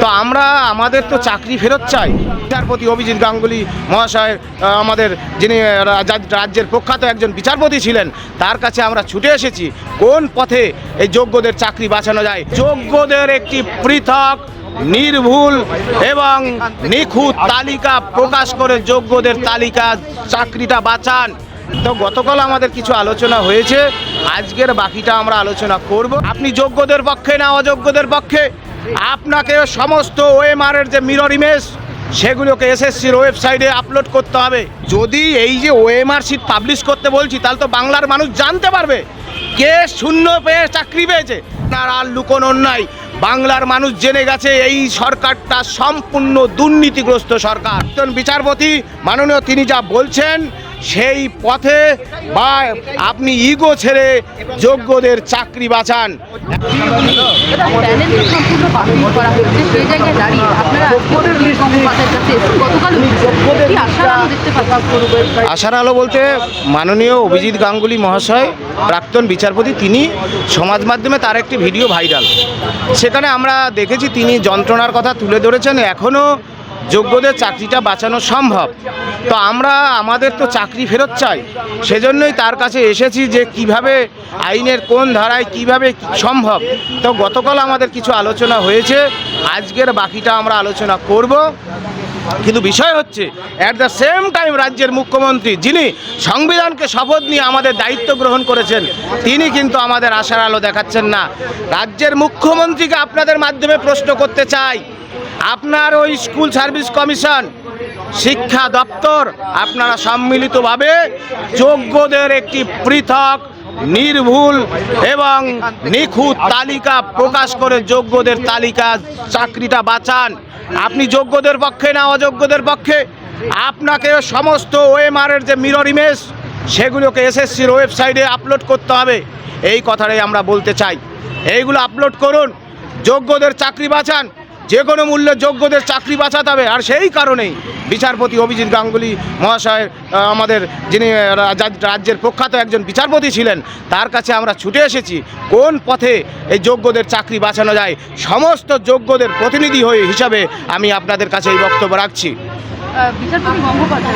তো আমাদের তো চাকরি ফেরত চাই। বিচারপতি অভিজিৎ গাঙ্গুলি মহাশয় আমাদের যিনি রাজ্যের প্রখ্যাত একজন বিচারপতি ছিলেন, তার কাছে আমরা ছুটে এসেছি কোন পথে এই যোগ্যদের চাকরি বাঁচানো যায়। যোগ্যদের একটি পৃথক, নির্ভুল এবং নিখুঁত তালিকা প্রকাশ করে যোগ্যদের তালিকা চাকরিটা বাঁচান। তো গতকাল আমাদের কিছু আলোচনা হয়েছে, আজকের বাকিটা আমরা আলোচনা করব। আপনি যোগ্যদের পক্ষে না অযোগ্যদের পক্ষে? আপনাকে সমস্ত ওএমআরের যে মিরর ইমেজ সেগুলোকে এসএসসির ওয়েবসাইটে আপলোড করতে হবে। যদি এই যে ওএমআর শিট পাবলিশ করতে বলছি, তাহলে তো বাংলার মানুষ জানতে পারবে কে শূন্য পেয়ে চাকরি পেয়েছে। আর লুকোনোর নাই, বাংলার মানুষ জেনে গেছে এই সরকারটা সম্পূর্ণ দুর্নীতিগ্রস্ত সরকার। বিচারপতি মাননীয় তিনি যা বলছেন সেই পথে বা আপনি ইগো ছেড়ে যোগ্যদের চাকরি বাঁচান। আশার আলো বলতে মাননীয় অভিজিৎ গাঙ্গুলি মহাশয় প্রাক্তন বিচারপতি, তিনি সমাজ মাধ্যমে তার একটি ভিডিও ভাইরাল, সেখানে আমরা দেখেছি তিনি যন্ত্রণার কথা তুলে ধরেছেন। এখনও যোগ্যদের চাকরিটা বাঁচানো সম্ভব। তো আমাদের তো চাকরি ফেরত চাই, সেজন্যই তার কাছে এসেছি যে কিভাবে আইনের কোন ধারায় কিভাবে সম্ভব। তো গতকাল আমাদের কিছু আলোচনা হয়েছে, আজকের বাকিটা আমরা আলোচনা করব। কিন্তু বিষয় হচ্ছে অ্যাট দ্য সেম টাইম রাজ্যের মুখ্যমন্ত্রী, যিনি সংবিধানকে শপথ নিয়ে আমাদের দায়িত্ব গ্রহণ করেছেন, তিনি কিন্তু আমাদের আশার আলো দেখাচ্ছেন না। রাজ্যের মুখ্যমন্ত্রীকে আপনাদের মাধ্যমে প্রশ্ন করতে চাই, আপনার ওই স্কুল সার্ভিস কমিশন, শিক্ষা দপ্তর, আপনারা সম্মিলিতভাবে যোগ্যদের একটি পৃথক, নির্ভুল এবং নিখুঁত তালিকা প্রকাশ করে যোগ্যদের তালিকা চাকরিটা বাঁচান। আপনি যোগ্যদের পক্ষে না অযোগ্যদের পক্ষে? আপনাকে সমস্ত ওএমআরের যে মিরর ইমেজ সেগুলোকে এসএসসির ওয়েবসাইটে আপলোড করতে হবে। এই কথাটাই আমরা বলতে চাই, এইগুলো আপলোড করুন, যোগ্যদের চাকরি বাঁচান। যে কোনো মূল্যে যোগ্যদের চাকরি বাঁচাতে হবে। আর সেই কারণেই বিচারপতি অভিজিৎ গাঙ্গুলি মহাশয় আমাদের যিনি রাজ্যের প্রখ্যাত একজন বিচারপতি ছিলেন, তার কাছে আমরা ছুটে এসেছি কোন পথে এই যোগ্যদের চাকরি বাঁচানো যায়। সমস্ত যোগ্যদের প্রতিনিধি হয়ে হিসাবে আমি আপনাদের কাছে এই বক্তব্য রাখছি। বিচারপতি গঙ্গোপাধ্যায়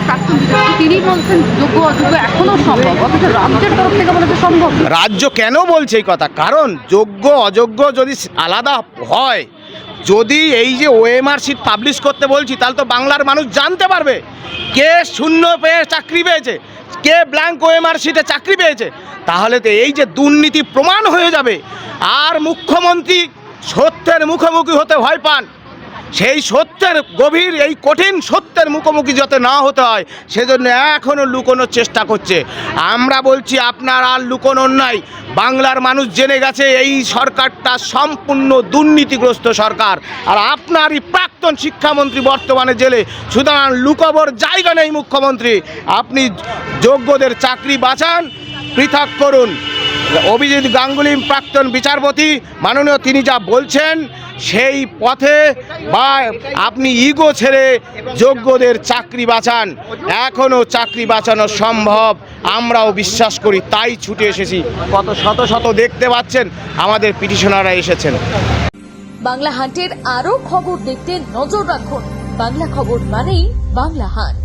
প্রাক্তন বিচারপতি, তিনি বলছেন যোগ্য অযোগ্য এখনো সম্ভব, অথচ রাজ্যের তরফ থেকে বলে যে সম্ভব। রাজ্য কেন বলছে এই কথা? কারণ যোগ্য অযোগ্য যদি আলাদা হয়, যদি এই যে ওএমআর শিট পাবলিশ করতে বলছি, তাহলে তো বাংলার মানুষ জানতে পারবে কে শূন্য পেয়ে চাকরি পেয়েছে, কে ব্ল্যাঙ্ক ওএমআর শিটে চাকরি পেয়েছে। তাহলে তো এই যে দুর্নীতি প্রমাণ হয়ে যাবে। আর মুখ্যমন্ত্রী সত্যের মুখোমুখি হতে ভয় পান, সেই সত্যের গভীর, এই কঠিন সত্যের মুখোমুখি যাতে না হতে হয়, সেজন্য এখনও লুকোনোর চেষ্টা করছে। আমরা বলছি আপনার আর লুকোনোর নাই, বাংলার মানুষ জেনে গেছে এই সরকারটা সম্পূর্ণ দুর্নীতিগ্রস্ত সরকার। আর আপনারই প্রাক্তন শিক্ষামন্ত্রী বর্তমানে জেলে, সুতরাং লুকোবার জায়গা নেই মুখ্যমন্ত্রী। আপনি যোগ্যদের চাকরি বাঁচান, পৃথক করুন। অভিজিৎ গাঙ্গুলি প্রাক্তন বিচারপতি মাননীয় তিনি যা বলছেন সেই পথে বা আপনি ইগো ছেড়ে যোগ্যদের চাকরি বাঁচান। এখনও চাকরি বাঁচানো সম্ভব, আমরাও বিশ্বাস করি, তাই ছুটে এসেছি। কত শত শত দেখতে পাচ্ছেন আমাদের পিটিশনাররা এসেছেন। বাংলা হান্টের আরও খবর দেখতে নজর রাখুন। বাংলা খবর মানেই বাংলা হান্ট।